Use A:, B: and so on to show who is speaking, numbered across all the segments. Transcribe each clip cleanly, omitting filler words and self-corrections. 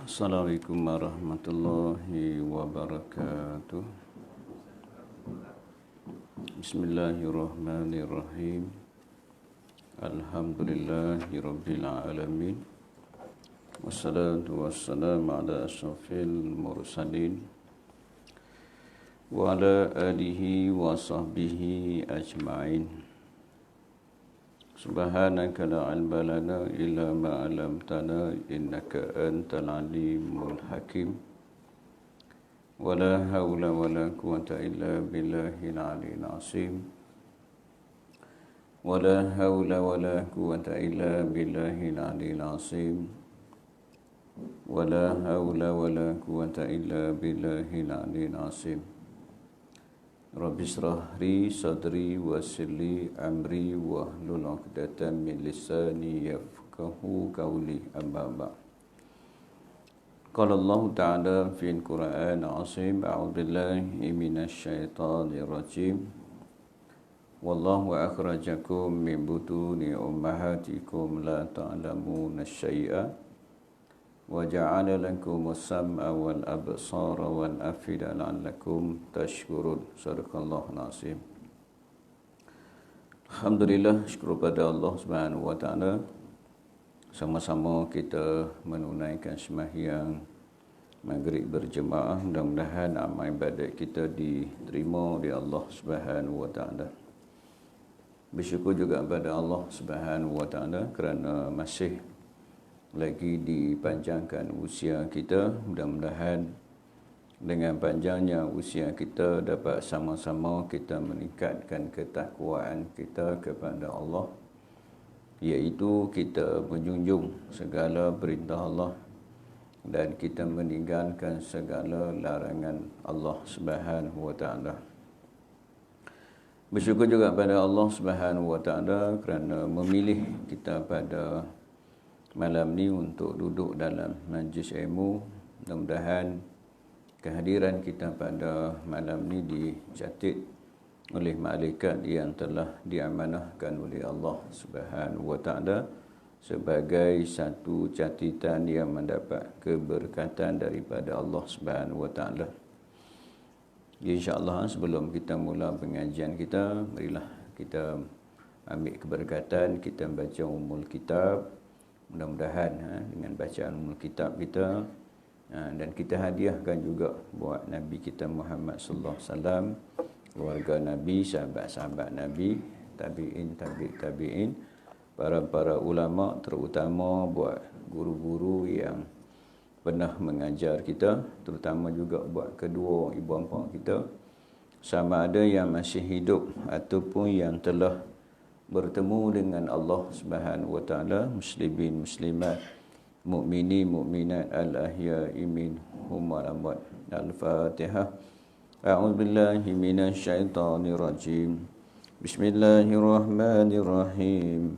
A: Assalamualaikum warahmatullahi wabarakatuh. Bismillahirrahmanirrahim. Alhamdulillahi rabbil alamin. Wassalatu wassalamu ala asyrafil mursalin wa ala alihi wa sahbihi ajma'in. Subhanaka la ilma lana illa ma 'allamtana innaka antal alimul hakim. Wala haula wala quwwata illa billahil aliyyil azim. Wala haula wala quwwata illa billahil aliyyil azim. Wala haula wala quwwata illa billahil aliyyil azim. Rabbi shrah li sadri wa yassir li amri wahlul 'uqdatam min lisani yafqahu qawli, amma ba'd. Qala Allah Ta'ala fil Qur'an al-'azim, a'udzu billahi minasy syaithanir rajim. Wallahu akhrajakum min butuni ummahatikum la ta'lamuna syai'a wa ja'ala lakum as-sam'a wal absara wal afida la'allakum tashkurun. Sadaqallahul azim. Alhamdulillah, syukur pada Allah Subhanahu wa taala. Sama-sama kita menunaikan sembahyang maghrib berjemaah. Mudah-mudahan amal ibadat kita diterima oleh Allah Subhanahu wa taala. Bersyukur juga kepada Allah Subhanahu wa taala kerana masih lagi dipanjangkan usia kita. Mudah-mudahan dengan panjangnya usia kita dapat sama-sama kita meningkatkan ketakwaan kita kepada Allah, iaitu kita menjunjung segala perintah Allah dan kita meninggalkan segala larangan Allah Subhanahu wa taala. Bersyukur juga pada Allah Subhanahu wa taala kerana memilih kita pada malam ni untuk duduk dalam majlis ilmu. Mudah-mudahan kehadiran kita pada malam ni dicatat oleh malaikat yang telah diamanahkan oleh Allah Subhanahu wa taala sebagai satu catatan yang mendapat keberkatan daripada Allah Subhanahu wa taala. Insya-Allah, sebelum kita mula pengajian kita, marilah kita ambil keberkatan, kita baca Ummul Kitab. Mudah-mudahan dengan bacaan Ummul Kitab kita dan kita hadiahkan juga buat Nabi kita Muhammad sallallahu alaihi wasallam, keluarga Nabi, sahabat-sahabat Nabi, tabi'in, para ulama, terutama buat guru-guru yang pernah mengajar kita, terutama juga buat kedua ibu bapa kita, sama ada yang masih hidup ataupun yang telah bertemu dengan Allah Subhanahu wa taala, muslimin muslimat, mukminin mukminat, al-ahya'i minhum wal amwat. Al-Fatihah. A'udzu billahi minasy syaithanir rajim. Bismillahirrahmanirrahim.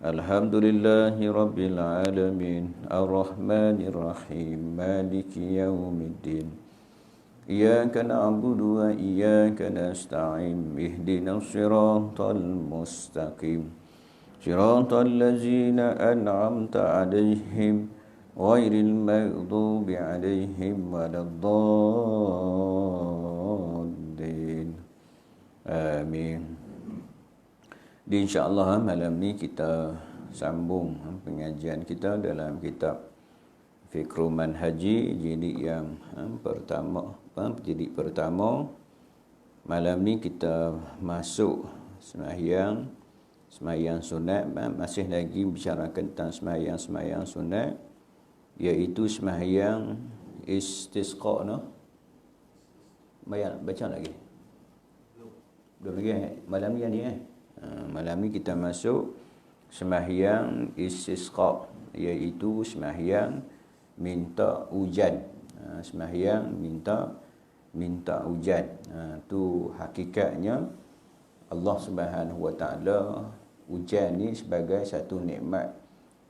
A: Alhamdulillahi rabbil alamin, arrahmanir rahim, maliki yaumiddin. Iyyaka na'budu wa iyyaka nasta'in, ihdinas siratal mustaqim, siratal ladzina an'amta 'alaihim ghairil maghdubi 'alaihim waladdallin. Amin. Insya-Allah malam ni kita sambung pengajian kita dalam kitab Fiqh Manhaji jilid yang pertama. Jilid pertama. Malam ni kita masuk sembahyang sunat. Masih lagi bicarakan tentang sembahyang sunat, iaitu sembahyang istisqa. Baca lagi? Belum lagi malam ni malam ni kita masuk sembahyang istisqa, iaitu sembahyang minta hujan. Sembahyang minta hujan. Tu hakikatnya Allah Subhanahu wa taala, hujan ni sebagai satu nikmat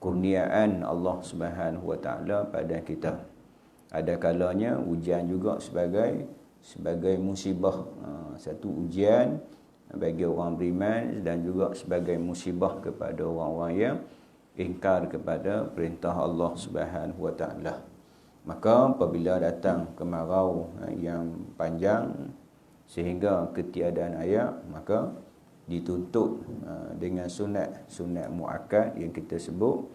A: kurniaan Allah Subhanahu wa taala pada kita. Ada kalanya hujan juga sebagai musibah, satu ujian bagi orang beriman dan juga sebagai musibah kepada orang-orang yang ingkar kepada perintah Allah Subhanahu wa taala. Maka apabila datang kemarau yang panjang sehingga ketiadaan air, maka dituntut dengan sunat muakkad yang kita sebut,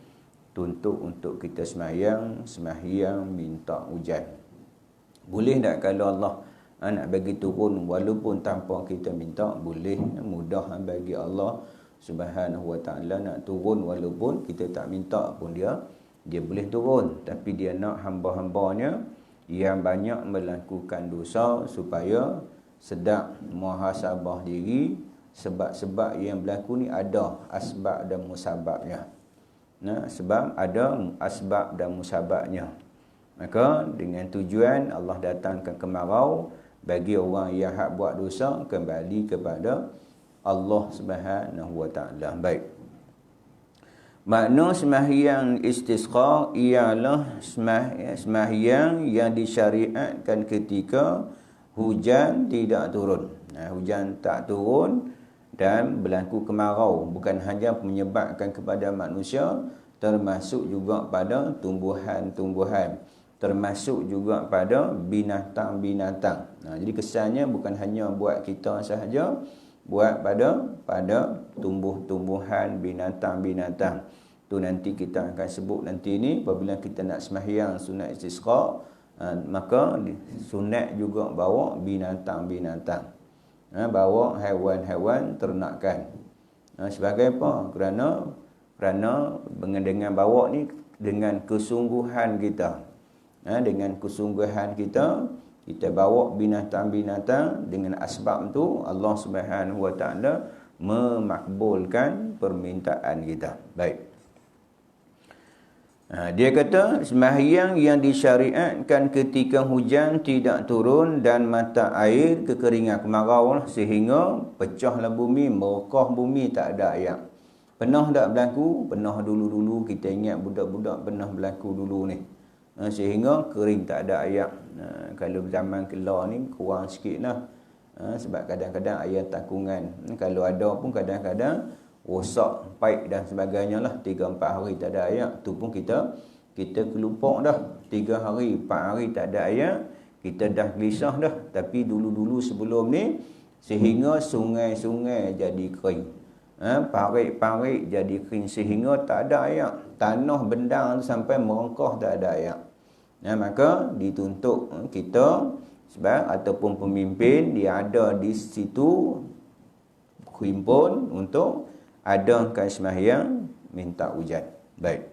A: tuntut untuk kita sembahyang minta hujan. Boleh tak kalau Allah nak bagi turun walaupun tanpa kita minta? Boleh, mudah bagi Allah Subhanahu wa ta'ala nak turun walaupun kita tak minta pun dia boleh turun. Tapi dia nak hamba-hambanya yang banyak melakukan dosa supaya sedang muhasabah diri. Sebab-sebab yang berlaku ni ada asbab dan musababnya. Sebab ada asbab dan musababnya. Maka dengan tujuan Allah datangkan kemarau bagi orang yang hak buat dosa kembali kepada Allah Subhanahu wa ta'ala. Baik. Makna sembahyang istisqa ialah sembahyang yang disyariatkan ketika hujan tidak turun. Hujan tak turun dan berlaku kemarau, bukan hanya menyebabkan kepada manusia, termasuk juga pada tumbuhan-tumbuhan, termasuk juga pada binatang-binatang. Jadi kesannya bukan hanya buat kita sahaja, buat pada tumbuh-tumbuhan, binatang-binatang. Tu nanti kita akan sebut nanti ni apabila kita nak sembahyang sunat istisqa, maka sunat juga bawa binatang-binatang, bawa haiwan-haiwan ternakan. Sebagai apa? Kerana dengan bawa ni dengan kesungguhan kita. Dengan kesungguhan kita bawa binatang-binatang, dengan asbab tu Allah Subhanahu wa ta'ala memakbulkan permintaan kita. Baik. Dia kata sembahyang yang disyariatkan ketika hujan tidak turun dan mata air kekeringan, kemarau sehingga pecahlah bumi, merekah bumi, tak ada air. Pernah tak berlaku? Pernah dulu-dulu, kita ingat budak-budak pernah berlaku dulu ni. Sehingga kering, tak ada air. Kalau zaman kelar ni kurang sikit lah. Sebab kadang-kadang air takungan, kalau ada pun kadang-kadang rosak, paip dan sebagainya lah. 3-4 hari tak ada air, tu pun kita kelupuk dah. 3 hari, 4 hari tak ada air, kita dah gelisah dah. Tapi dulu-dulu sebelum ni, sehingga sungai-sungai jadi kering, parit-parit jadi kering, sehingga tak ada air. Tanah bendang sampai merengkah, tak ada air. Maka dituntut kita sebab ataupun pemimpin, dia ada di situ himpun untuk adakan sembahyang minta hujan. Baik.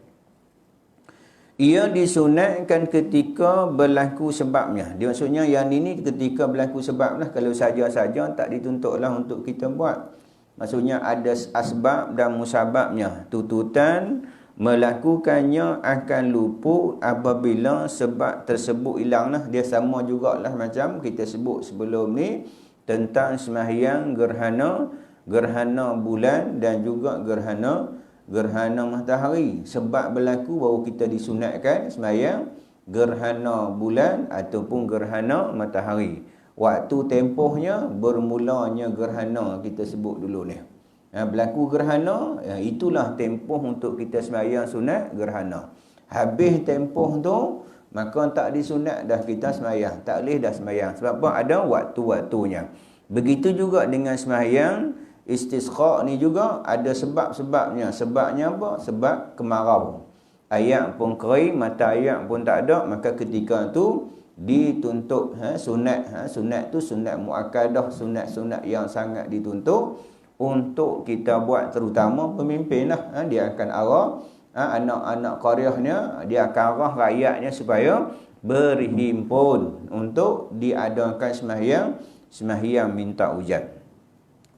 A: Ia disunatkan ketika berlaku sebabnya. Dia maksudnya yang ini ketika berlaku sebab lah. Kalau saja-saja tak dituntutlah untuk kita buat. Maksudnya ada asbab dan musababnya. Tuntutan melakukannya akan luput apabila sebab tersebut hilang lah. Dia sama jugalah macam kita sebut sebelum ni tentang sembahyang gerhana bulan dan juga gerhana matahari. Sebab berlaku baru kita disunatkan sembahyang gerhana bulan ataupun gerhana matahari. Waktu tempohnya bermulanya gerhana kita sebut dulu ni. Berlaku gerhana, itulah tempoh untuk kita sembahyang sunat gerhana. Habis tempoh tu, maka tak disunat dah kita sembahyang. Tak boleh dah sembahyang. Sebab apa? Ada waktu-waktunya. Begitu juga dengan sembahyang istisqa ni juga ada sebab-sebabnya. Sebabnya apa? Sebab kemarau. Air pun kering, mata air pun tak ada, maka ketika tu dituntut sunat. Sunat tu sunat muakkadah, sunat-sunat yang sangat dituntut untuk kita buat, terutama pemimpin lah. Dia akan arah anak-anak qaryahnya, dia akan arah rakyatnya supaya berhimpun untuk diadakan sembahyang minta hujan.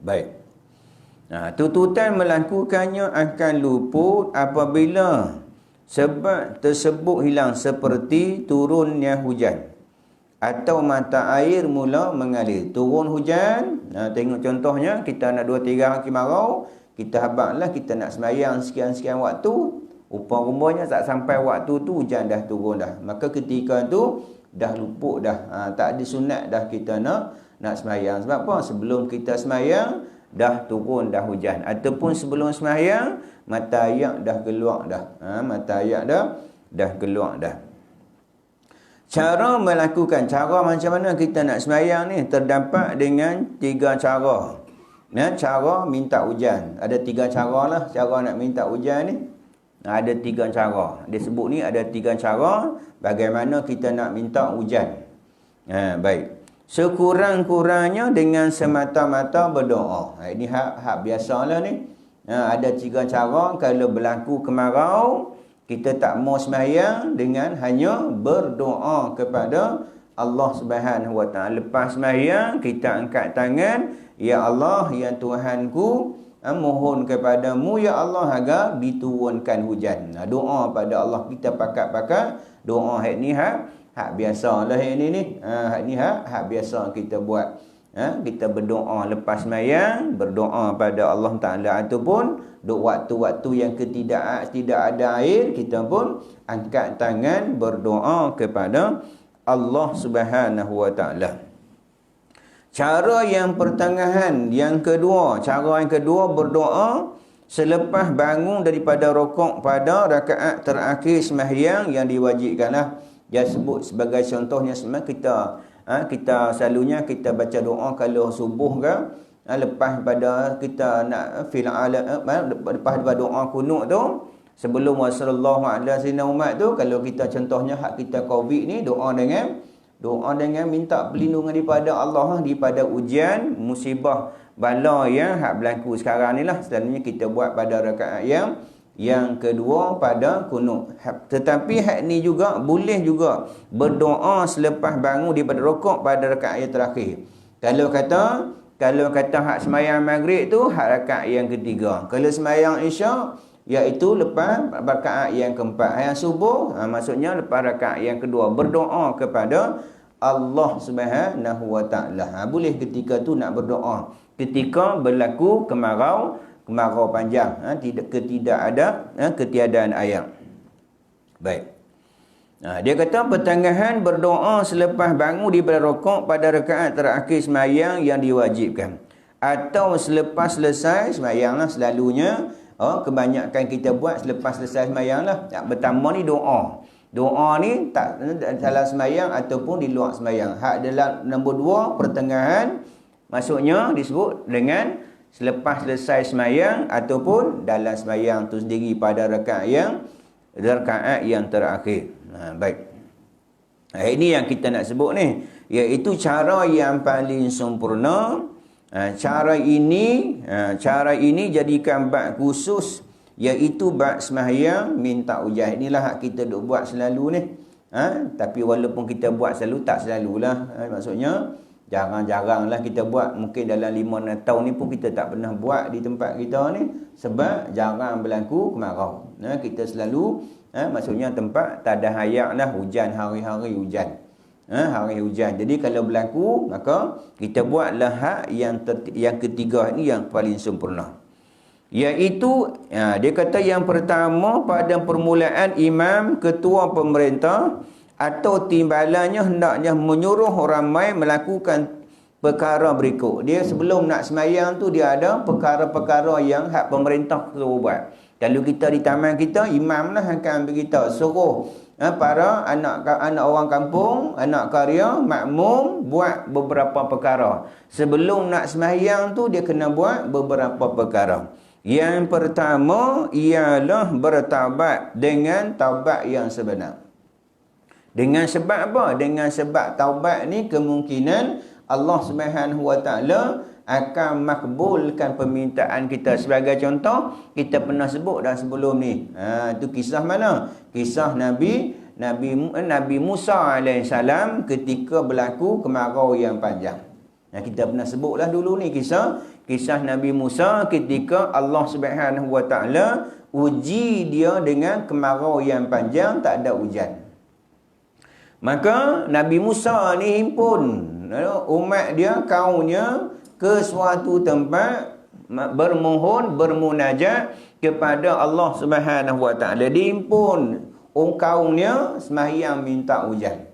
A: Baik. Tuntutan melakukannya akan luput apabila sebab tersebut hilang, seperti turunnya hujan atau mata air mula mengalir. Turun hujan, tengok contohnya, kita nak 2-3 hari kemarau, kita habaklah kita nak sembahyang sekian-sekian waktu, rupa-rupanya tak sampai waktu tu hujan dah turun dah. Maka ketika tu dah luput dah, tak disunat dah kita nak sembahyang. Sebab apa? Sebelum kita sembahyang dah turun dah hujan, ataupun sebelum sembahyang mata air dah keluar dah. Mata air dah keluar dah. Cara melakukan, cara macam mana kita nak sembahyang ni terdapat dengan 3 cara. Ya, cara minta hujan. Ada 3 cara lah cara nak minta hujan ni. Ada 3 cara. Dia sebut ni ada 3 cara bagaimana kita nak minta hujan. Baik. Sekurang-kurangnya dengan semata-mata berdoa. Ini hak biasalah ni. Ada 3 cara kalau berlaku kemarau, kita tak mau sembahyang dengan hanya berdoa kepada Allah Subhanahu Wa Taala. Lepas sembahyang, kita angkat tangan, ya Allah, ya Tuhanku, mohon kepadamu ya Allah agar diturunkan hujan. Doa pada Allah, kita pakat-pakat doa ni hak biasa lah ni. Hak ni hak biasa kita buat. Kita berdoa lepas sembahyang, berdoa pada Allah Ta'ala, ataupun waktu-waktu yang tidak ada air, kita pun angkat tangan berdoa kepada Allah Subhanahu Wa Ta'ala. Cara yang pertengahan, cara yang kedua berdoa selepas bangun daripada rukuk pada rakaat terakhir sembahyang yang diwajibkanlah. Dia sebut sebagai contohnya, kita selalunya kita baca doa kalau subuh ke, lepas pada kita nak lepas pada doa kunut tu, sebelum sallallahu alaihi wasallam tu, kalau kita contohnya hak kita Covid ni, doa dengan minta perlindungan daripada Allah, daripada ujian, musibah, bala yang hak berlaku sekarang ni lah. Selalunya kita buat pada rakaat yang kedua pada kunut. Tetapi hak ni juga boleh juga berdoa selepas bangun daripada rukuk pada rakaat yang terakhir. Kalau kata hak sembahyang maghrib tu hak rakaat yang ketiga. Kalau sembahyang isyak iaitu lepas rakaat yang keempat. Yang subuh maksudnya lepas rakaat yang kedua, berdoa kepada Allah Subhanahu Wa Taala. Boleh ketika tu nak berdoa ketika berlaku kemarau panjang, ketiadaan air. Baik. Dia kata pertengahan berdoa selepas bangun daripada rukuk pada rakaat terakhir sembahyang yang diwajibkan, atau selepas selesai sembahyang lah. Selalunya kebanyakan kita buat selepas selesai sembahyang lah. Pertama ni doa ni tak dalam sembahyang ataupun di luar sembahyang. Hak dalam nombor 2 pertengahan, maksudnya disebut dengan selepas selesai sembahyang ataupun dalam sembahyang tu sendiri pada rakaat yang terakhir. Baik. Ini yang kita nak sebut ni, iaitu cara yang paling sempurna. Cara ini jadikan bab khusus, iaitu bab sembahyang minta hujan. Inilah hak kita duk buat selalu ni. Tapi walaupun kita buat selalu, tak selalulah. Maksudnya jarang-jarang lah kita buat. Mungkin dalam 5-6 tahun ni pun kita tak pernah buat di tempat kita ni, sebab jarang berlaku kemarau. Kita selalu maksudnya tempat tak ada hayak lah, hujan, hari-hari hujan. Hari hujan. Jadi kalau berlaku, maka kita buatlah hak yang ketiga ni yang paling sempurna. Iaitu dia kata yang pertama, pada permulaan imam, ketua pemerintah atau timbalannya hendaknya menyuruh ramai melakukan perkara berikut. Dia sebelum nak sembahyang tu, dia ada perkara-perkara yang hak pemerintah suruh buat. Kalau kita di taman kita, imam lah akan beritahu, suruh para anak orang kampung, anak karya, makmum buat beberapa perkara. Sebelum nak sembahyang tu, dia kena buat beberapa perkara. Yang pertama ialah bertaubat dengan taubat yang sebenar. Dengan sebab apa? Dengan sebab taubat ni kemungkinan Allah Subhanahu Wa Taala akan makbulkan permintaan kita. Sebagai contoh, kita pernah sebut dah sebelum ni. Itu kisah mana? Kisah Nabi Musa alaihissalam ketika berlaku kemarau yang panjang. Kita pernah sebutlah dulu ni kisah Nabi Musa ketika Allah Subhanahu Wa Taala uji dia dengan kemarau yang panjang, tak ada hujan. Maka Nabi Musa ni himpun umat dia, kaumnya ke suatu tempat bermohon, bermunajat kepada Allah Subhanahu Wa Taala. Dihimpun kaumnya sembahyang minta hujan.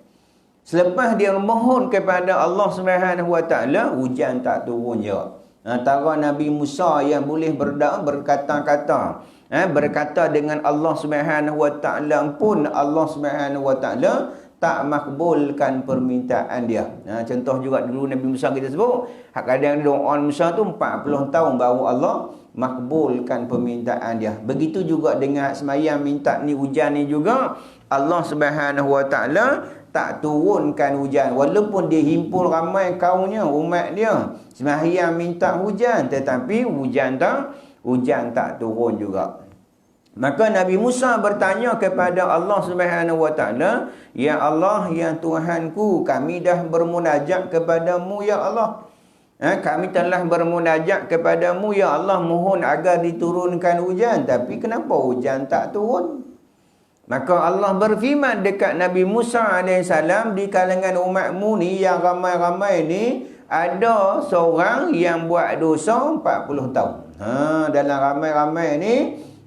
A: Selepas dia mohon kepada Allah Subhanahu Wa Taala, hujan tak turun je. Antara Nabi Musa yang boleh berkata-kata, berkata dengan Allah Subhanahu Wa Taala pun Allah Subhanahu Wa Taala tak makbulkan permintaan dia. Contoh juga dulu Nabi Musa kita sebut, kadang doa Musa tu 40 tahun baru Allah makbulkan permintaan dia. Begitu juga dengan semayang minta ni hujan ni juga, Allah Subhanahu Wa Taala tak turunkan hujan walaupun dia himpun ramai kaumnya, umat dia sembahyang minta hujan, tetapi hujan tak turun juga. Maka Nabi Musa bertanya kepada Allah Subhanahu Wa Taala, ya Allah, ya Tuhanku, kami dah bermunajat kepadamu ya Allah. Kami telah bermunajat kepadamu ya Allah, mohon agar diturunkan hujan, tapi kenapa hujan tak turun? Maka Allah berfirman dekat Nabi Musa AS, di kalangan umatmu ni yang ramai-ramai ni, ada seorang yang buat dosa 40 tahun. Dalam ramai-ramai ni,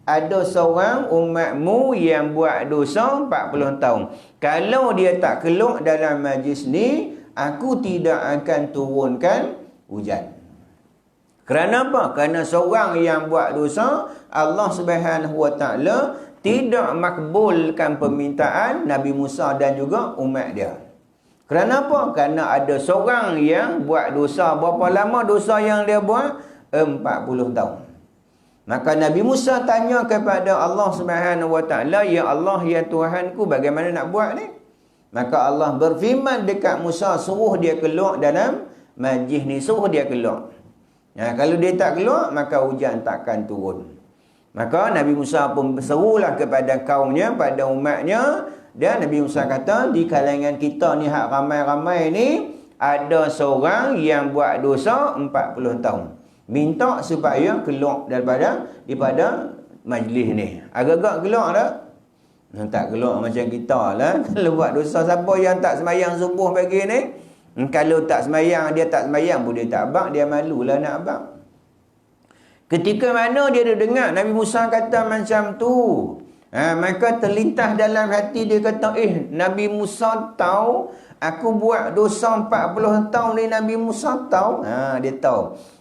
A: ada seorang umatmu yang buat dosa 40 tahun. Kalau dia tak keluar dalam majlis ni, aku tidak akan turunkan hujan. Kerana apa? Kerana seorang yang buat dosa, Allah Subhanahu Wa Taala tidak makbulkan permintaan Nabi Musa dan juga umat dia. Kerana apa? Kerana ada seorang yang buat dosa. Berapa lama dosa yang dia buat? 40 tahun. Maka Nabi Musa tanya kepada Allah Subhanahu Wa Taala, ya Allah, ya Tuhanku, bagaimana nak buat ni? Maka Allah berfirman dekat Musa, suruh dia keluar dalam majlis ni, suruh dia keluar. Kalau dia tak keluar, maka hujan takkan turun. Maka Nabi Musa pun berserulah kepada kaumnya, pada umatnya, dan Nabi Musa kata, di kalangan kita ni hak ramai-ramai ni, ada seorang yang buat dosa 40 tahun. Minta supaya keluar daripada majlis ni. Agak-agak keluar tak? Tak keluar macam kita lah. Kalau buat dosa, siapa yang tak semayang subuh pagi ni? Kalau tak semayang, dia tak semayang pun dia tak abang, dia malulah nak abang. Ketika mana dia dengar Nabi Musa kata macam tu, maka terlintas dalam hati dia kata, Nabi Musa tahu aku buat dosa 40 tahun ni, Nabi Musa tahu. Dia tahu.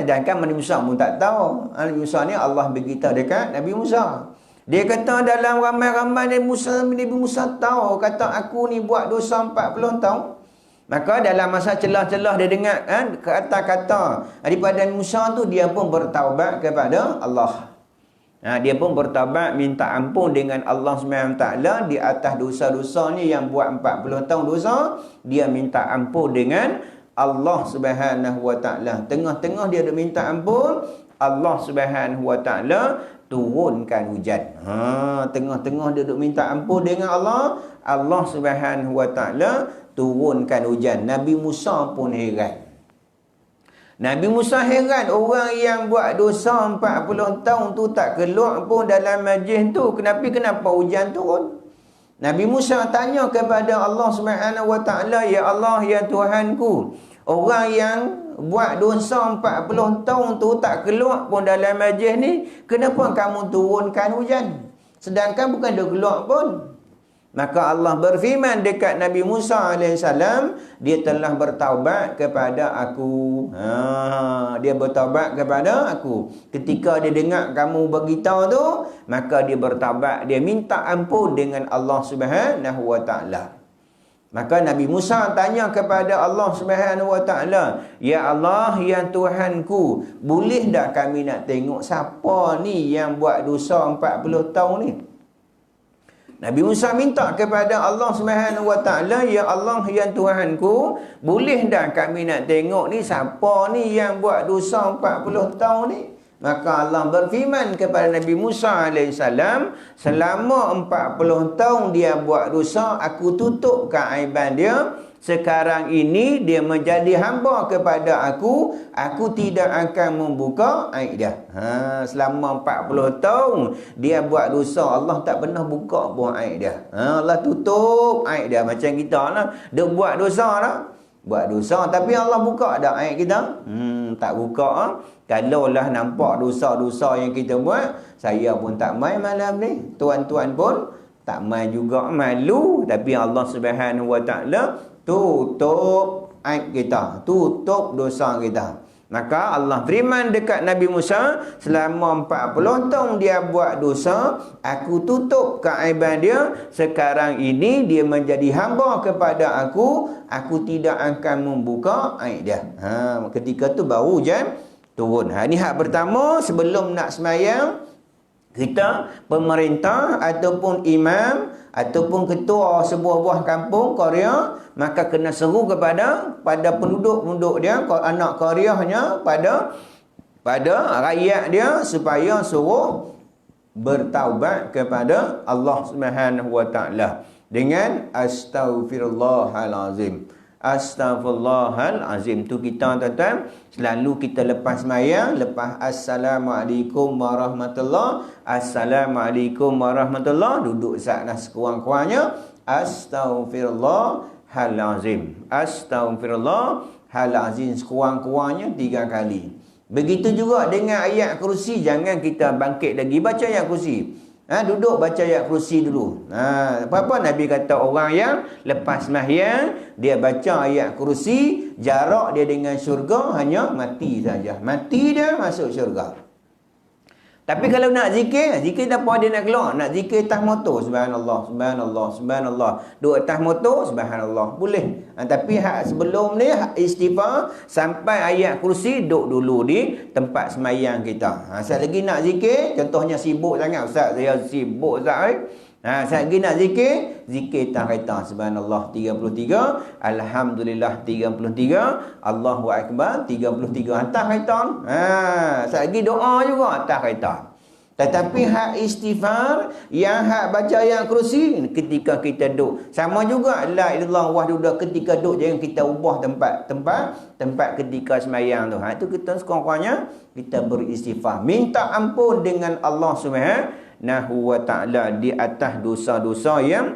A: Dan kan Nabi Musa pun tak tahu. Nabi Musa ni Allah beritahu dekat Nabi Musa. Dia kata dalam ramai-ramai Nabi Musa tahu kata aku ni buat dosa 40 tahun. Maka dalam masa celah-celah dia dengar kata-kata daripada Nabi Musa tu, dia pun bertaubat kepada Allah. Dia pun bertaubat minta ampun dengan Allah SWT di atas dosa-dosanya yang buat 40 tahun dosa. Dia minta ampun dengan Allah Subhanahu Wa Taala. Tengah-tengah dia ada minta ampun, Allah Subhanahu Wa Taala turunkan hujan. Tengah-tengah dia duk minta ampun dengan Allah, Allah Subhanahu Wa Taala turunkan hujan. Nabi Musa pun heran. Nabi Musa heran, orang yang buat dosa 40 tahun tu tak keluar pun dalam majlis tu, kenapa hujan turun? Nabi Musa tanya kepada Allah Subhanahu Wa Taala, ya Allah, ya Tuhanku, orang yang buat dosa 40 tahun tu tak keluar pun dalam majlis ni, kenapa kamu turunkan hujan? Sedangkan bukan dia keluar pun. Maka Allah berfirman dekat Nabi Musa AS, dia telah bertaubat kepada aku. Dia bertaubat kepada aku. Ketika dia dengar kamu beritahu tu, maka dia bertaubat. Dia minta ampun dengan Allah Subhanahu Wa Taala. Maka Nabi Musa tanya kepada Allah Subhanahu Wa Taala, ya Allah, ya Tuhanku, boleh tak kami nak tengok siapa ni yang buat dosa 40 tahun ni? Nabi Musa minta kepada Allah Subhanahu Wa Taala, ya Allah, ya Tuhanku, boleh tak kami nak tengok ni siapa ni yang buat dosa 40 tahun ni? Maka Allah berfirman kepada Nabi Musa AS, selama 40 tahun dia buat dosa, aku tutup keaiban dia. Sekarang ini dia menjadi hamba kepada aku tidak akan membuka aib dia. Selama 40 tahun dia buat dosa, Allah tak pernah buka pun aib dia. Allah tutup aib dia. Macam kita lah, dia buat dosa lah, buat dosa, tapi Allah buka tak aib kita? Tak buka. Kalaulah nampak dosa-dosa yang kita buat, saya pun tak main malam ni, tuan-tuan pun tak main juga, malu. Tapi Allah Subhanahu Wa Taala tutup aib kita, tutup dosa kita. Maka Allah firman dekat Nabi Musa, selama 40 tahun dia buat dosa, aku tutup keaiban dia. Sekarang ini dia menjadi hamba kepada aku tidak akan membuka aib dia. Ketika tu baru hujan turun. Ini hak pertama, sebelum nak semayang, kita, pemerintah ataupun imam ataupun ketua sebuah buah kampung Korea, maka kena seru pada penduduk-penduduk dia, anak Koreanya, pada rakyat dia, supaya suruh bertaubat kepada Allah Subhanahu wa taala dengan astaghfirullahalazim. Astaghfirullahalazim tu kita tuan-tuan, selalu kita lepas sembahyang, lepas assalamualaikum warahmatullahi, assalamualaikum warahmatullahi, duduk saatlah sekurang-kurangnya astaghfirullahalazim, astaghfirullahalazim sekurang-kurangnya 3 kali. Begitu juga dengan ayat kursi, jangan kita bangkit lagi baca ayat kursi. Duduk baca ayat kursi dulu. Apa Nabi kata, orang yang lepas sembahyang dia baca ayat kursi, jarak dia dengan syurga hanya mati saja. Mati dia masuk syurga. Tapi kalau nak zikir tak apa dia nak keluar. Nak zikir atas motor, subhanallah, subhanallah, subhanallah. Duduk atas motor, subhanallah. Boleh. Tapi sebelum ni, istighfar sampai ayat kursi, duduk dulu di tempat semayang kita. Saat lagi nak zikir, contohnya sibuk sangat. Ustaz, saya sibuk Ustaz. Saat lagi nak zikir tak kata subhanallah 33, alhamdulillah 33, Allahu akbar 33, atas kaitan. Saat lagi doa juga atas kaitan. Tetapi hak istighfar, yang hak baca ayat kursi ketika kita duduk. Sama juga la ilaha illallah wahdahu, ketika duduk jangan kita ubah tempat ketika sembahyang tu. Itu kita sekurang-kurangnya kita beristighfar, minta ampun dengan Allah Subhanahu wa taala di atas dosa-dosa yang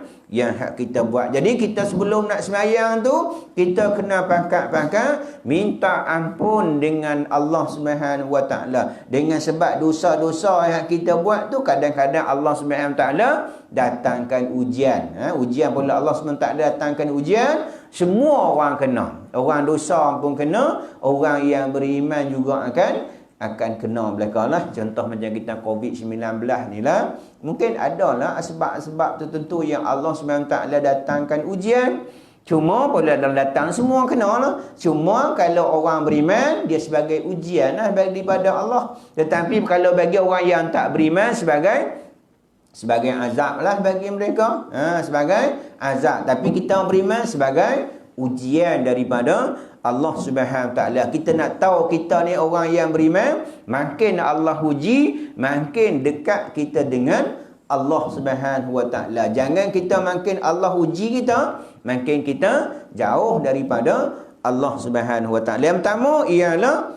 A: hak kita buat. Jadi kita sebelum nak sembahyang tu, kita kena pakat-pakat minta ampun dengan Allah Subhanahu wa taala. Dengan sebab dosa-dosa yang kita buat tu, kadang-kadang Allah Subhanahu wa taala datangkan ujian. Ujian pula Allah Subhanahu wa taala datangkan ujian, semua orang kena. Orang dosa pun kena, orang yang beriman juga akan kena belaka lah. Contoh macam kita COVID-19 ni lah, mungkin ada lah sebab-sebab tertentu yang Allah SWT datangkan ujian. Cuma bila datang semua kena lah. Cuma kalau orang beriman, dia sebagai ujian lah daripada Allah. Tetapi kalau bagi orang yang tak beriman, sebagai azab lah bagi mereka. Sebagai azab. Tapi kita beriman sebagai ujian daripada Allah Subhanahu wa taala. Kita nak tahu kita ni orang yang beriman, makin Allah uji, makin dekat kita dengan Allah Subhanahu wa taala. Jangan kita makin Allah uji kita, makin kita jauh daripada Allah Subhanahu wa taala. Yang pertama ialah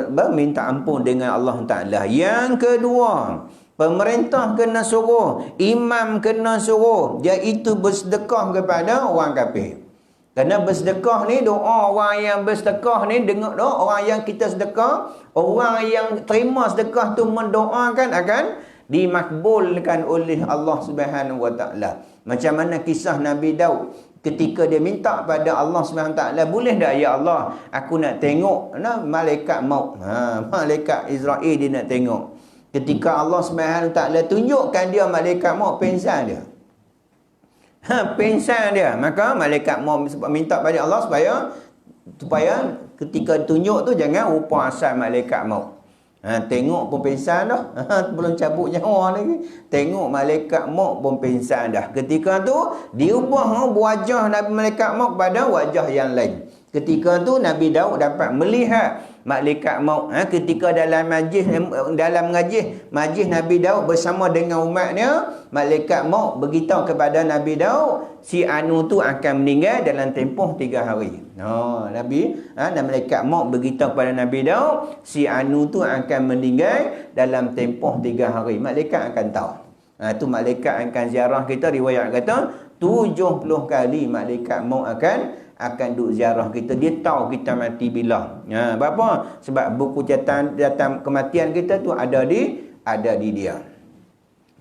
A: berminta ampun dengan Allah taala. Yang kedua, pemerintah kena suruh, imam kena suruh, iaitu bersedekah kepada orang kafir. Kerana bersedekah ni, doa orang yang bersedekah ni, dengar doa orang yang kita sedekah, orang yang terima sedekah tu mendoakan akan dimakbulkan oleh Allah Subhanahu wa taala. Macam mana kisah Nabi Daud ketika dia minta pada Allah Subhanahu wa taala, boleh tak ya Allah, aku nak tengok malaikat maut. Malaikat Israel dia nak tengok. Ketika Allah Subhanahu wa taala tunjukkan dia malaikat maut, pengsan dia. Pengsan dia. Maka malaikat mau minta pada Allah supaya ketika tunjuk tu jangan rupa asal malaikat maut. Tengok pun pengsan dah. Belum cabut nyawa lagi. Tengok malaikat maut pun pengsan dah. Ketika tu diubah wajah Nabi malaikat maut pada wajah yang lain. Ketika tu Nabi Daud dapat melihat malaikat maut. Ketika dalam majlis Nabi Daud bersama dengan umatnya, malaikat maut beritahu kepada Nabi Daud, si anu tu akan meninggal dalam tempoh 3 hari. Malaikat maut beritahu kepada Nabi Daud, si anu tu akan meninggal dalam tempoh 3 hari. Malaikat akan tahu. Tu malaikat akan ziarah kita. Riwayat kata 70 kali malaikat maut akan duk ziarah kita. Dia tahu kita mati bila. Berapa? Sebab buku catatan kematian kita tu ada di dia.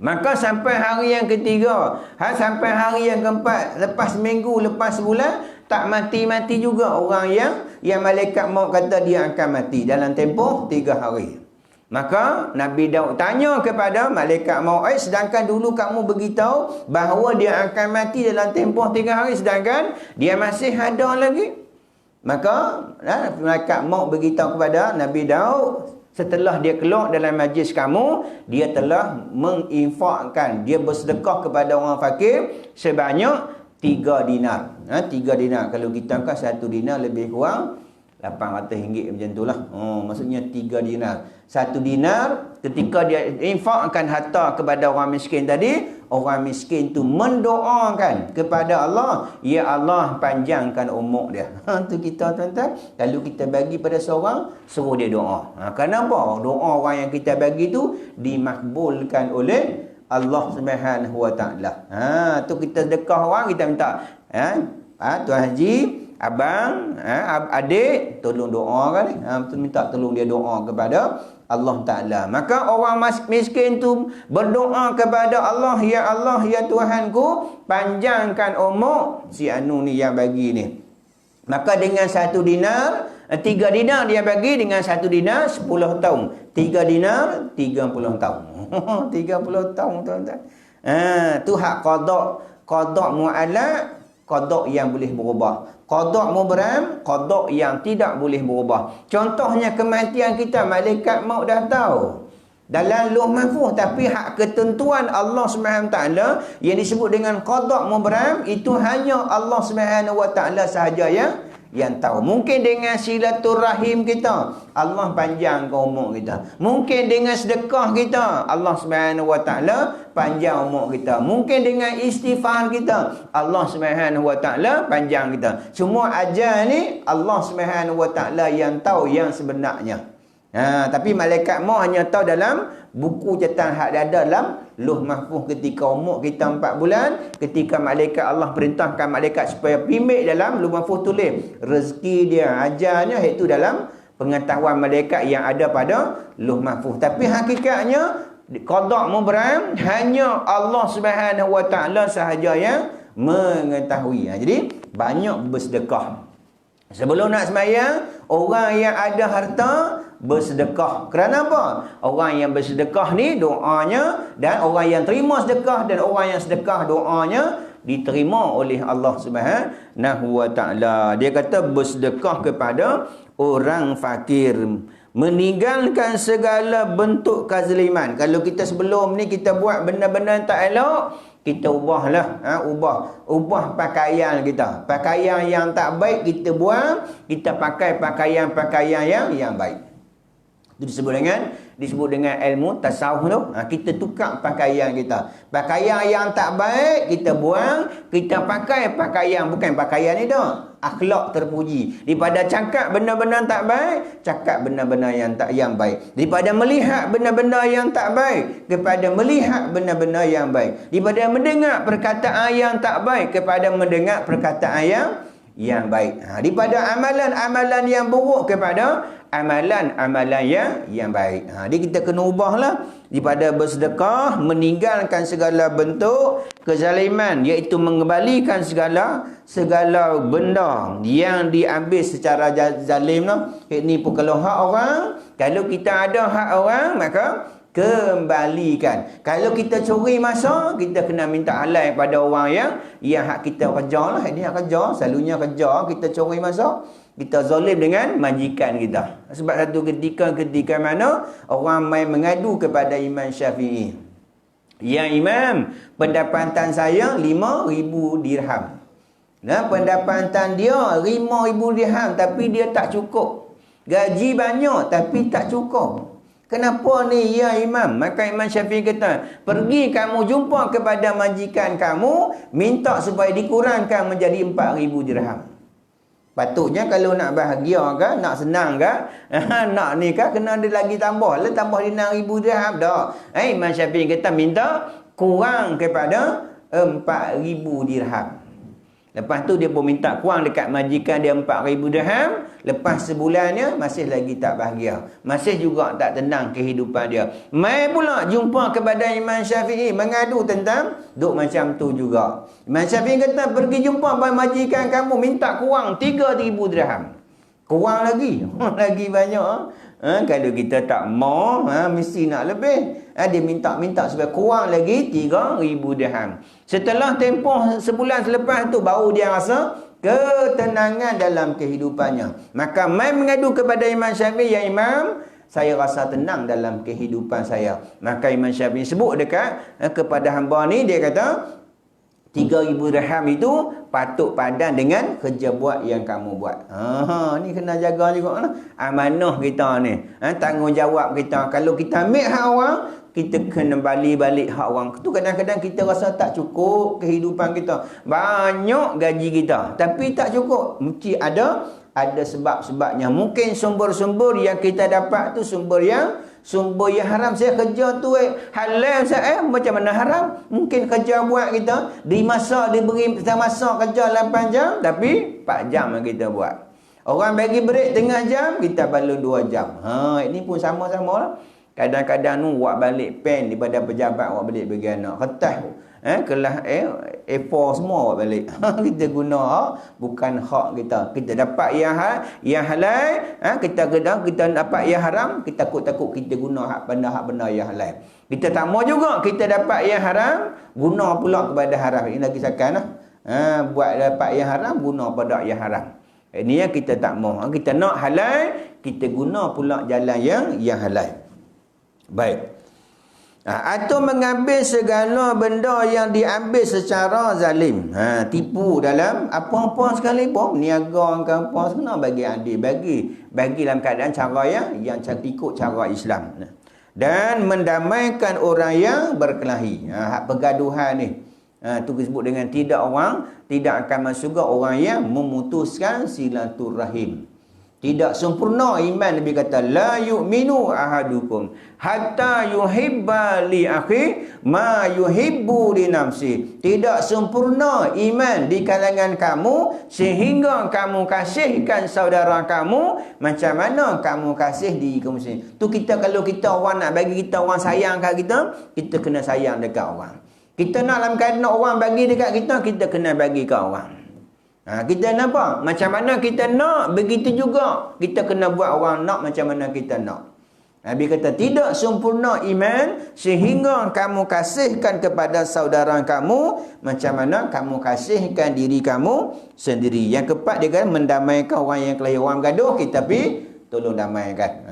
A: Maka sampai hari yang ketiga, sampai hari yang keempat, lepas minggu, lepas sebulan, tak mati-mati juga orang yang yang malaikat maut kata dia akan mati dalam tempoh 3 hari. Maka Nabi Daud tanya kepada malaikat maut, sedangkan dulu kamu beritahu bahawa dia akan mati dalam tempoh 3 hari, sedangkan dia masih ada lagi. Maka malaikat maut beritahu kepada Nabi Daud, setelah dia keluar dalam majlis kamu, dia telah menginfakkan, dia bersedekah kepada orang fakir sebanyak 3 dinar. 3 dinar. Kalau kita kan 1 dinar lebih kurang RM800 macam itulah. Maksudnya 3 dinar. 1 dinar ketika dia infakkan harta kepada orang miskin tadi, orang miskin tu mendoakan kepada Allah, ya Allah panjangkan umur dia. Tu kita tuan-tuan, kalau kita bagi pada seorang, suruh dia doa. Kenapa? Doa orang yang kita bagi tu dimakbulkan oleh Allah Subhanahu Wa Taala. Tu kita sedekah orang, kita minta, Tuan Haji, abang, adik, tolong doakan ni. Minta tolong dia doa kepada Allah Ta'ala. Maka orang miskin tu berdoa kepada Allah, ya Allah, ya Tuhanku, panjangkan umur si anu ni yang bagi ni. Maka dengan 1 dinar, 3 dinar dia bagi, dengan 1 dinar 10 tahun. 3 dinar 30 tahun. 30 tahun tuan-tuan. Tu hak qada mu'allaq, qada yang boleh berubah. Qada mubram, qada yang tidak boleh berubah. Contohnya kematian kita, malaikat maut dah tahu dalam Lauh Mahfuz, tapi hak ketentuan Allah Subhanahu Taala yang disebut dengan qada mubram itu hanya Allah Subhanahu Wa Taala sahaja yang tahu. Mungkin dengan silaturahim kita, Allah panjangkan umur kita. Mungkin dengan sedekah kita, Allah Subhanahu Wa Taala panjang umur kita. Mungkin dengan istighfar kita, Allah Subhanahu Wa Taala panjang kita. Semua ajal ni Allah Subhanahu Wa Taala yang tahu yang sebenarnya. Tapi malaikat maut hanya tahu dalam buku catatan hak ada dalam Lauh Mahfuz ketika umur kita 4 bulan, ketika malaikat Allah perintahkan malaikat supaya pimbik dalam Lauh Mahfuz tulis rezeki dia, ajalnya, iaitu dalam pengetahuan malaikat yang ada pada Lauh Mahfuz. Tapi hakikatnya qada mubram hanya Allah Subhanahu Wa Taala sahaja yang mengetahui. Jadi banyak bersedekah. Sebelum nak sembahyang, orang yang ada harta bersedekah. Kerana apa? Orang yang bersedekah ni doanya, dan orang yang terima sedekah dan orang yang sedekah doanya diterima oleh Allah Subhanahu Wa Taala. Dia kata bersedekah kepada orang fakir, meninggalkan segala bentuk kezaliman. Kalau kita sebelum ni kita buat benda-benda yang tak elok, kita ubahlah, ubah pakaian kita. Pakaian yang tak baik kita buang, kita pakai pakaian-pakaian yang baik. Itu disebut dengan ilmu tasawuf tu. Kita tukar pakaian kita. Pakaian yang tak baik kita buang, kita pakai pakaian, bukan pakaian ni dah, akhlak terpuji. Daripada cakap benda-benda tak baik, cakap benda-benda yang baik. Daripada melihat benda-benda yang tak baik, kepada melihat benda-benda yang baik. Daripada mendengar perkataan yang tak baik, kepada mendengar perkataan yang baik. Daripada amalan-amalan yang buruk, kepada amalan-amalan yang baik. Jadi kita kena ubahlah daripada bersedekah, meninggalkan segala bentuk kezaliman, iaitu mengembalikan segala benda yang diambil secara zalim. Ini pun kalau hak orang, kalau kita ada hak orang, maka kembalikan. Kalau kita curi masa, kita kena minta halal pada orang yang hak kita kerja lah. Ini hak kerja, selalunya kerja, kita curi masa, kita zalim dengan majikan kita. Sebab satu ketika mana orang main mengadu kepada Imam Syafi'i, ya Imam, pendapatan saya 5,000 dirham. Pendapatan dia 5,000 dirham, tapi dia tak cukup. Gaji banyak tapi tak cukup. Kenapa ni ya Imam? Maka Imam Syafi'i kata, pergi kamu jumpa kepada majikan kamu, minta supaya dikurangkan menjadi 4,000 dirham. Patutnya kalau nak bahagia ke, nak senang ke, nak ni ke, kena dia lagi tambah lah, tambah dia 6,000 dirham dah. Imam Syafi'i kata minta kurang kepada 4,000 dirham. Lepas tu dia pun minta kurang dekat majikan dia 4,000 dirham. Lepas sebulannya masih lagi tak bahagia, masih juga tak tenang kehidupan dia. Mai pula jumpa kepada Imam Syafi'i, mengadu tentang duk macam tu juga. Imam Syafi'i kata, pergi jumpa majikan kamu, minta kurang 3,000 dirham. Kurang lagi. Lagi banyak. Kalau kita tak mau, mesti nak lebih. Dia minta supaya kurang lagi 3,000 dirham. Setelah tempoh sebulan selepas tu, baru dia rasa ketenangan dalam kehidupannya. Maka mai mengadu kepada Imam Syafi'i, ya Imam, saya rasa tenang dalam kehidupan saya. Maka Imam Syafi'i sebut dekat kepada hamba ni, dia kata 3,000 dirham itu patut padan dengan kerja buat yang kamu buat. Ni kena jaga juga lah. Amanah kita ni. Tanggungjawab kita. Kalau kita ambil hak orang, kita kena balik hak orang. Tu kadang-kadang kita rasa tak cukup kehidupan kita. Banyak gaji kita. Tapi tak cukup. Mesti ada sebab-sebabnya. Mungkin sumber-sumber yang kita dapat tu sumber yang haram. Saya kerja tu halal saya macam mana haram? Mungkin kerja buat kita diberi masa kerja 8 jam, tapi 4 jam kita buat. Orang bagi break tengah jam, kita balun 2 jam. Ini pun sama-sama lah. Kadang-kadang nu buat balik pen daripada pejabat, buat balik bagi anak. Kertas kelas A4 semua buat balik. Kita guna bukan hak kita. Kita dapat yang halal, kita dapat yang haram, kita takut kita guna hak benda yang halal. Kita tak mau juga kita dapat yang haram, guna pula kepada haram. Ini lagi sakan lah. Buat dapat yang haram, guna pada yang haram. Ini yang kita tak mau. Kita nak halal, kita guna pula jalan yang halal. Baik. Atau mengambil segala benda yang diambil secara zalim. Tipu dalam apa-apa sekalipun. Niaga ke apa, kena bagi adil. Bagi dalam keadaan cara yang ikut cara Islam. Dan mendamaikan orang yang berkelahi. Hak pergaduhan ni. Tu disebut dengan tidak akan masuk orang yang memutuskan silaturahim. Tidak sempurna iman, Nabi kata la yu'minu ahadukum hatta yuhibba li akhi ma yuhibbu li nafsi. Tidak sempurna iman di kalangan kamu sehingga kamu kasihkan saudara kamu macam mana kamu kasih diri kamu sendiri. Tu kita, kalau kita orang nak bagi kita, orang sayang kat kita kena sayang dekat orang. Kita nak dalam keadaan orang bagi dekat kita kena bagi kat orang. Kita nampak macam mana kita nak, begitu juga kita kena buat orang nak macam mana kita nak. Nabi kata tidak sempurna iman sehingga kamu kasihkan kepada saudara kamu macam mana kamu kasihkan diri kamu sendiri. Yang keempat, dia kata mendamaikan orang yang kelahi. Orang bergaduh, kita pergi tolong damaikan.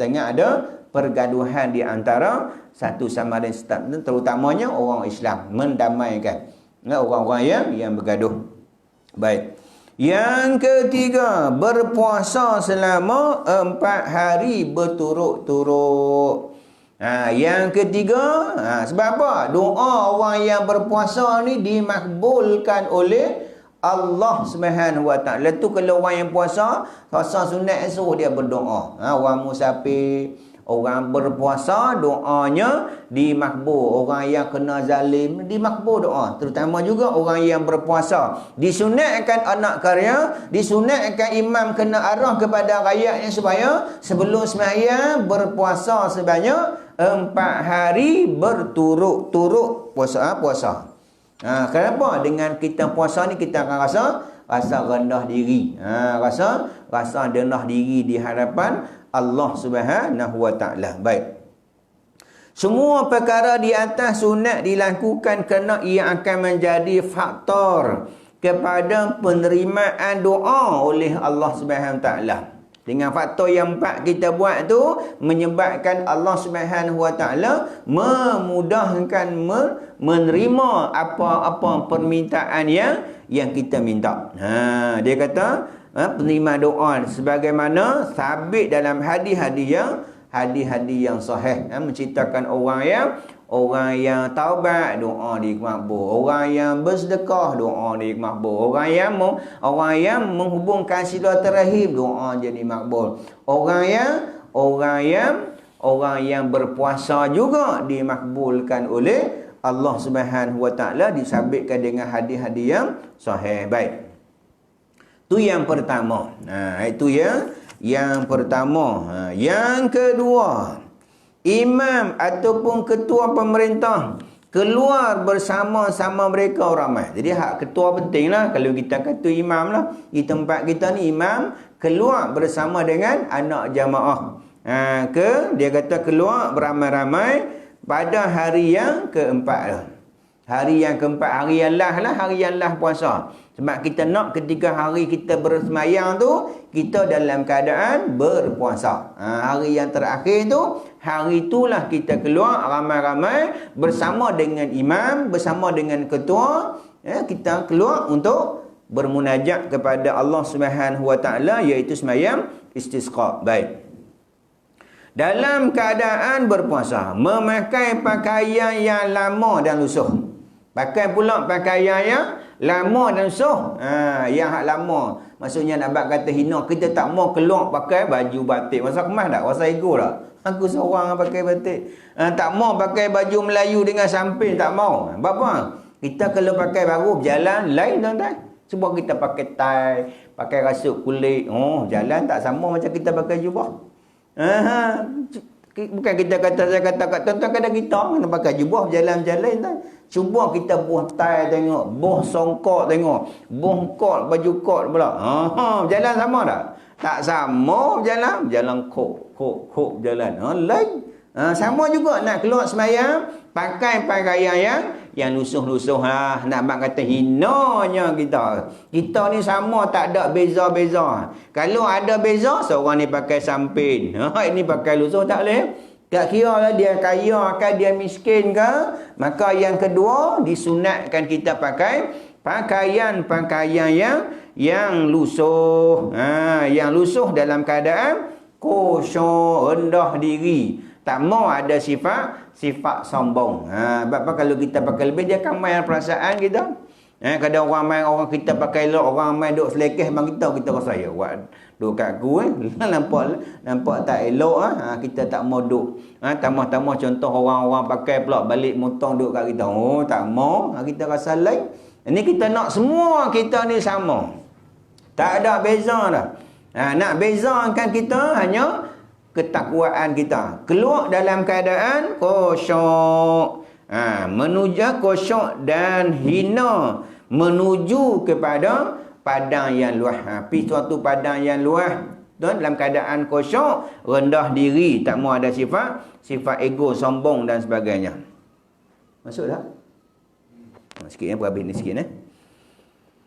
A: Tengok ada pergaduhan di antara satu sama lain, terutamanya orang Islam, mendamaikan orang-orang yang bergaduh. Baik. Yang ketiga, berpuasa selama 4 hari berturut-turut. Yang ketiga, sebab apa? Doa orang yang berpuasa ni dimakbulkan oleh Allah Subhanahu Wa Taala. Tu kalau orang yang puasa sunat, suruh dia berdoa. Orang musafir, orang berpuasa, doanya dimakbul. Orang yang kena zalim dimakbul doa. Terutama juga orang yang berpuasa. Disunatkan anak karya, disunatkan imam kena arah kepada rakyatnya supaya sebelum sembahyang berpuasa sebanyak 4 hari berturut-turut puasa. Kenapa? Dengan kita puasa ni kita akan rasa rendah diri. Rasa rendah diri di hadapan Allah Subhanahu Wa Taala. Baik. Semua perkara di atas sunat dilakukan kerana ia akan menjadi faktor kepada penerimaan doa oleh Allah Subhanahu Wa Taala. Dengan faktor yang 4 kita buat tu menyebabkan Allah Subhanahu Wa Taala memudahkan menerima apa-apa permintaan yang kita minta. Dia kata penerima doa sebagaimana sabit dalam hadis-hadis yang sahih, menceritakan orang yang taubat, doa dimakbul. Orang yang bersedekah, doa dimakbul. Orang yang menghubungkan silaturahim, doa jadi makbul. Orang yang berpuasa juga dimakbulkan oleh Allah Subhanahu Wa Taala, disabitkan dengan hadis-hadis yang sahih. Baik. Itu yang pertama. Itu yang pertama. Yang kedua, imam ataupun ketua pemerintah keluar bersama-sama mereka ramai. Jadi hak ketua penting lah. Kalau kita kata imam lah, di tempat kita ni imam keluar bersama dengan anak jamaah. Dia kata keluar beramai-ramai pada hari yang keempat lah. Hari yang keempat, hari yang last lah, hari yang last puasa. Sebab kita nak ketika hari kita bersemayang tu, kita dalam keadaan berpuasa. Hari yang terakhir tu, hari itulah kita keluar ramai-ramai bersama dengan imam, bersama dengan ketua. Kita keluar untuk bermunajat kepada Allah Subhanahu Wa Taala, iaitu semayang istisqa. Baik. Dalam keadaan berpuasa, memakai pakaian yang lama dan lusuh. Pakai pula pakaian yang lama dan lusuh. Yang hak lama. Maksudnya nak buat kata hina, kita tak mau keluar pakai baju batik. Masa kemas tak? Masa ego tak? Aku seorang pakai batik. Tak mau pakai baju Melayu dengan samping, tak mau. Bapa? Kita kalau pakai baru berjalan lain tuan-tuan. Cuba kita pakai tie, pakai rasuk kulit. Jalan tak sama macam kita pakai jubah. Bukan kita kata, saya kata kat tuan-tuan, kadang kita kena pakai jubah berjalan-jalan tuan. Cuba kita buh tie tengok, buh songkok tengok, buh kot, baju kot pula. Berjalan sama tak? Tak sama berjalan kok berjalan. Lain. Sama juga nak keluar semayang, pakai pakaian yang lusuh-lusuh lah. Nak bang kata hinanya kita. Kita ni sama, tak ada beza-beza. Kalau ada beza, seorang ni pakai samping. Ini pakai lusuh, tak boleh. Tak kira lah dia kaya ke dia miskin ke. Maka yang kedua, disunatkan kita pakai pakaian-pakaian yang lusuh. Yang lusuh dalam keadaan khusyuk, rendah diri. Tak mau ada sifat sombong. Sebab kalau kita pakai lebih, dia akan main perasaan kita. Kadang orang kita pakai elok, orang main duk selekeh bang kita rasa ya buat duk kat aku nampak tak elok kita tak mau duk. Tambah-tambah contoh orang-orang pakai pula balik motong duk kat kita. Tak mau, kita rasa lain. Ini kita nak semua kita ni sama. Tak ada beza dah. Nak bezakan kita hanya ketakwaan kita. Keluar dalam keadaan khusyuk. Menuju khusyuk dan hina. Menuju kepada padang yang luas. Pergi suatu padang yang luas. Dalam keadaan khusyuk, rendah diri. Tak mau ada sifat ego, sombong dan sebagainya. Masuk tak? Sikit berhabis ni sikit.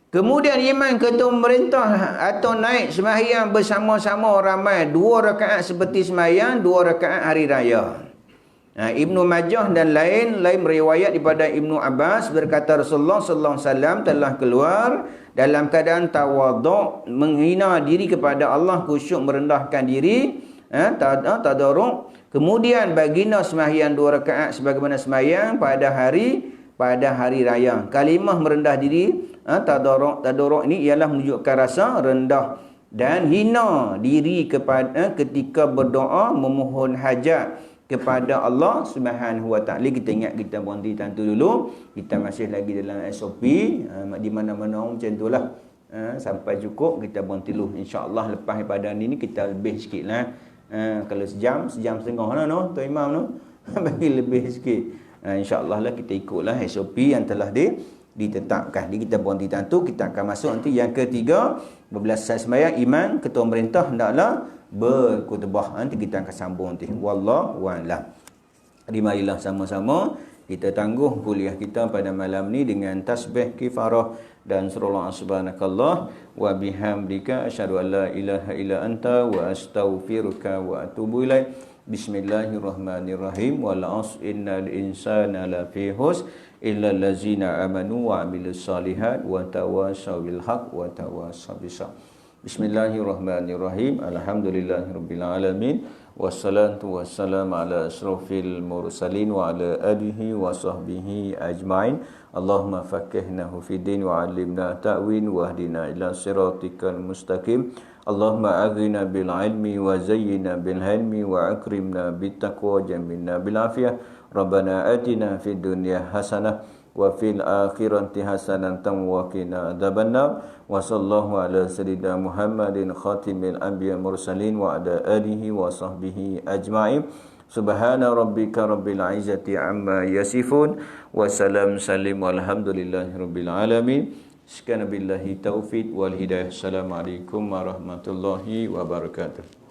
A: Kemudian imam ketua pemerintah atau naik sembahyang bersama-sama ramai 2 rakaat seperti sembahyang 2 rakaat hari raya. Ibnu Majah dan lain meriwayat daripada Ibnu Abbas berkata Rasulullah sallallahu alaihi wasallam telah keluar dalam keadaan tawaduk, menghina diri kepada Allah, khusyuk merendahkan diri, tadarruk. Kemudian baginda sembahyang 2 rakaat sebagaimana sembahyang pada hari raya. Kalimah merendah diri, tadarruk ini ialah menunjukkan rasa rendah dan hina diri ketika berdoa memohon hajat kepada Allah Subhanahu Wa Taala. Kita ingat kita berhenti tentu dulu. Kita masih lagi dalam SOP, di mana-mana macam itulah. Sampai cukup kita berhenti dulu. Insya-Allah lepas pada ini kita lebih sikitlah. Kalau sejam setengah lah Tuan Imam bagi lebih sikit. InsyaAllah lah kita ikutlah SOP yang telah ditetapkan. Jadi kita berhenti tentu, kita akan masuk nanti yang ketiga. Apabila selesai sembahyang, imam ketua pemerintah hendaklah berkhutbah. Nanti kita akan sambung nanti. Wallahu a'lam. Jadi marilah sama-sama kita tangguh kuliah kita pada malam ni dengan tasbih kifarah dan surah subhanakallah wa bihamdika asyhadu an la ilaha illa anta wa astaghfiruka wa atubu ilaik. Bismillahirrahmanirrahim. Wal 'asr innal insana lafi khusr illa allazina amanu wa 'amilus solihat wa tawassaw bil haqq wa tawassaw bis sabr. Bismillahirrahmanirrahim. Alhamdulillahirabbil alamin. Wassalatu wassalamu ala asrofil mursalin wa ala alihi wa sahbihi ajma'in. Allahumma faqihnahu fid din wa 'allimna ta'win wa hdina ila siratikal mustaqim. Allahumma aghina bil ilmi wa zayyina bil hilmi wa akrimna bit taqwa jamilna bil afiyah. Rabbana atina fid dunya hasanah wa fil akhirati hasanatan wa qina adzabannar. Wa sallallahu ala sayyidina Muhammadin khatimil anbiya mursalin wa ala alihi wa sahbihi ajma'in. Subhana rabbika rabbil izzati amma yasifun. Wassalam salim walhamdulillahi rabbil alamin. Sekian billahi taufiq wal hidayah. Assalamualaikum warahmatullahi wabarakatuh.